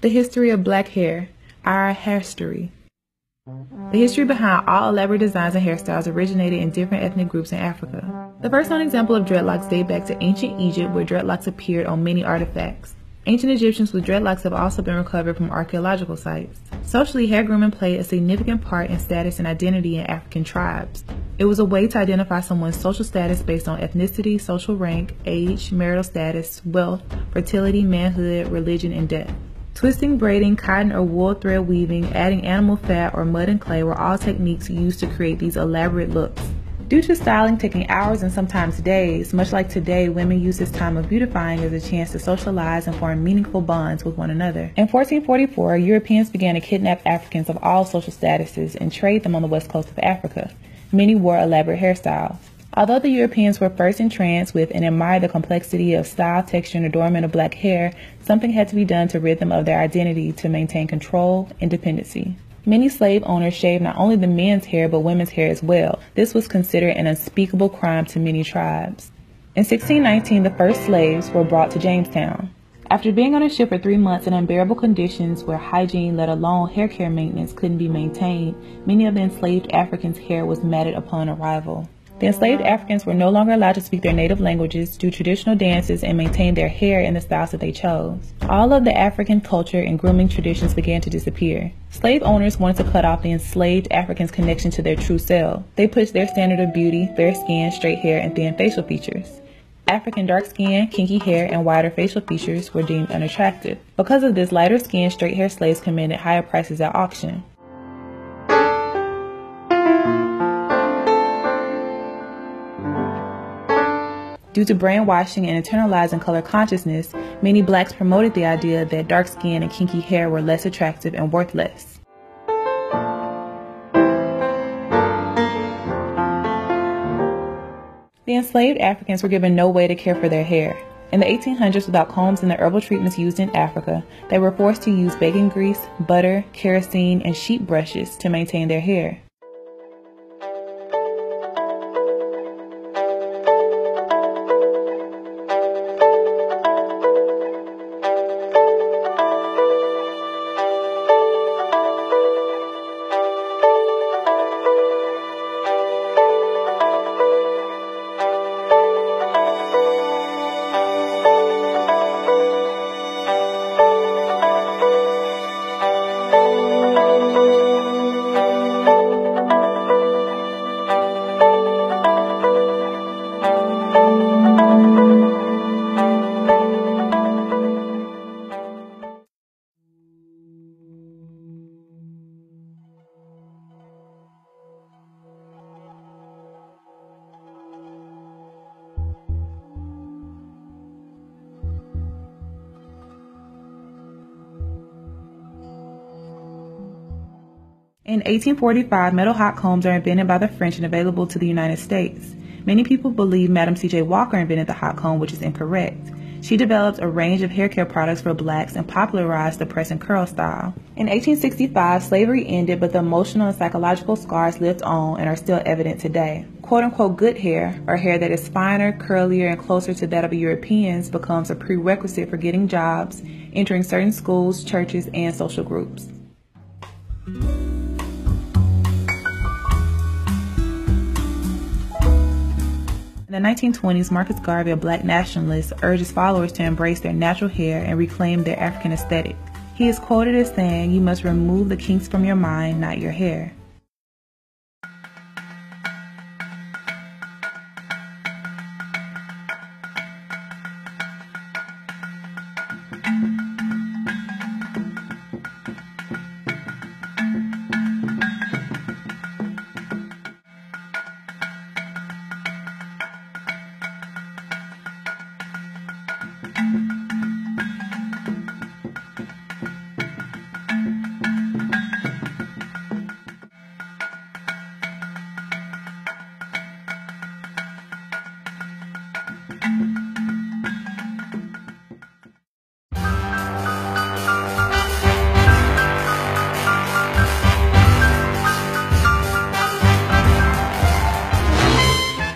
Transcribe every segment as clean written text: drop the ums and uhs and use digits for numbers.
The history of black hair, our hairstory. The history behind all elaborate designs and hairstyles originated in different ethnic groups in Africa. The first known example of dreadlocks date back to ancient Egypt, where dreadlocks appeared on many artifacts. Ancient Egyptians with dreadlocks have also been recovered from archaeological sites. Socially, hair grooming played a significant part in status and identity in African tribes. It was a way to identify someone's social status based on ethnicity, social rank, age, marital status, wealth, fertility, manhood, religion, and death. Twisting, braiding, cotton or wool thread weaving, adding animal fat, or mud and clay were all techniques used to create these elaborate looks. Due to styling taking hours and sometimes days, much like today, women use this time of beautifying as a chance to socialize and form meaningful bonds with one another. In 1444, Europeans began to kidnap Africans of all social statuses and trade them on the west coast of Africa. Many wore elaborate hairstyles. Although the Europeans were first entranced with and admired the complexity of style, texture, and adornment of black hair, something had to be done to rid them of their identity to maintain control and dependency. Many slave owners shaved not only the men's hair but women's hair as well. This was considered an unspeakable crime to many tribes. In 1619, the first slaves were brought to Jamestown. After being on a ship for 3 months in unbearable conditions where hygiene, let alone hair care maintenance, couldn't be maintained, many of the enslaved Africans' hair was matted upon arrival. The enslaved Africans were no longer allowed to speak their native languages, do traditional dances, and maintain their hair in the styles that they chose. All of the African culture and grooming traditions began to disappear. Slave owners wanted to cut off the enslaved Africans' connection to their true self. They pushed their standard of beauty, fair skin, straight hair, and thin facial features. African dark skin, kinky hair, and wider facial features were deemed unattractive. Because of this, lighter skinned, straight hair slaves commanded higher prices at auction. Due to brainwashing and internalizing color consciousness, many blacks promoted the idea that dark skin and kinky hair were less attractive and worth less. The enslaved Africans were given no way to care for their hair. In the 1800s, without combs and the herbal treatments used in Africa, they were forced to use bacon grease, butter, kerosene, and sheep brushes to maintain their hair. In 1845, metal hot combs are invented by the French and available to the United States. Many people believe Madam C.J. Walker invented the hot comb, which is incorrect. She developed a range of hair care products for blacks and popularized the press and curl style. In 1865, slavery ended, but the emotional and psychological scars lived on and are still evident today. Quote-unquote good hair, or hair that is finer, curlier, and closer to that of Europeans, becomes a prerequisite for getting jobs, entering certain schools, churches, and social groups. In the 1920s, Marcus Garvey, a black nationalist, urged his followers to embrace their natural hair and reclaim their African aesthetic. He is quoted as saying, "You must remove the kinks from your mind, not your hair."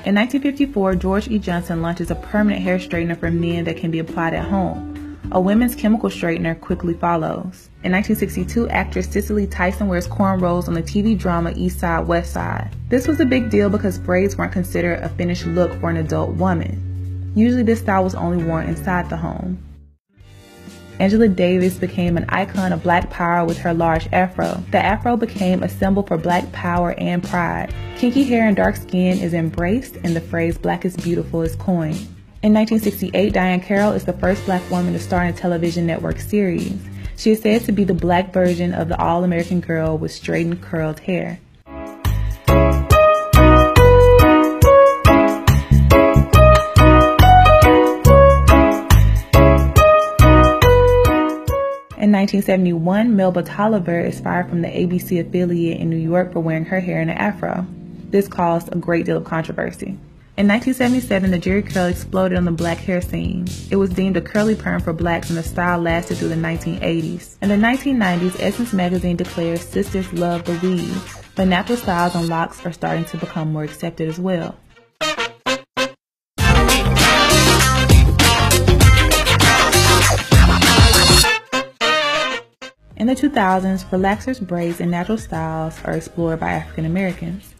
In 1954, George E. Johnson launches a permanent hair straightener for men that can be applied at home. A women's chemical straightener quickly follows. In 1962, actress Cicely Tyson wears cornrows on the TV drama East Side, West Side. This was a big deal because braids weren't considered a finished look for an adult woman. Usually this style was only worn inside the home. Angela Davis became an icon of black power with her large afro. The afro became a symbol for black power and pride. Kinky hair and dark skin is embraced, and the phrase "black is beautiful" is coined. In 1968, Diahann Carroll is the first black woman to star in a television network series. She is said to be the black version of the all-American girl with straightened, curled hair. In 1971, Melba Tolliver is fired from the ABC affiliate in New York for wearing her hair in an afro. This caused a great deal of controversy. In 1977, the Jerry curl exploded on the black hair scene. It was deemed a curly perm for blacks, and the style lasted through the 1980s. In the 1990s, Essence magazine declares sisters love the weave, but natural styles and locks are starting to become more accepted as well. In the 2000s, relaxers, braids, and natural styles are explored by African Americans.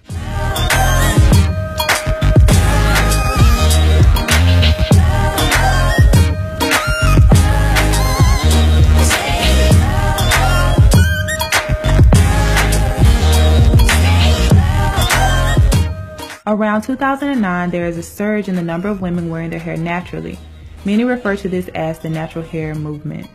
Around 2009, there is a surge in the number of women wearing their hair naturally. Many refer to this as the natural hair movement.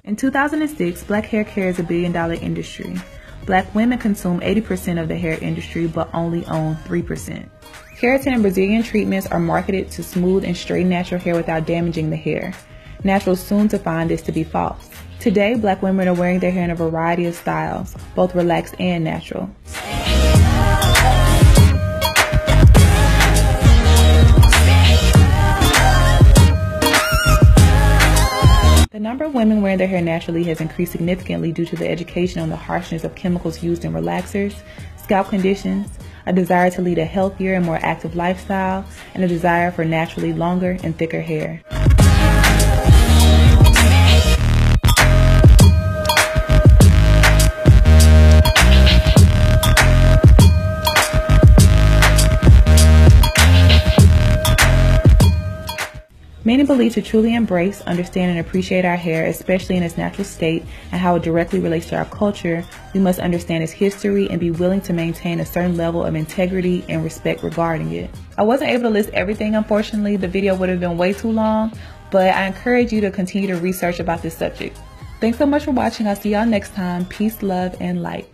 In 2006, black hair care is a billion-dollar industry. Black women consume 80% of the hair industry, but only own 3%. Keratin and Brazilian treatments are marketed to smooth and straighten natural hair without damaging the hair. Naturals soon to find this to be false. Today, black women are wearing their hair in a variety of styles, both relaxed and natural. The number of women wearing their hair naturally has increased significantly due to the education on the harshness of chemicals used in relaxers, scalp conditions, a desire to lead a healthier and more active lifestyle, and a desire for naturally longer and thicker hair. Many believe to truly embrace, understand, and appreciate our hair, especially in its natural state and how it directly relates to our culture, we must understand its history and be willing to maintain a certain level of integrity and respect regarding it. I wasn't able to list everything, unfortunately. The video would have been way too long, but I encourage you to continue to research about this subject. Thanks so much for watching. I'll see y'all next time. Peace, love, and light.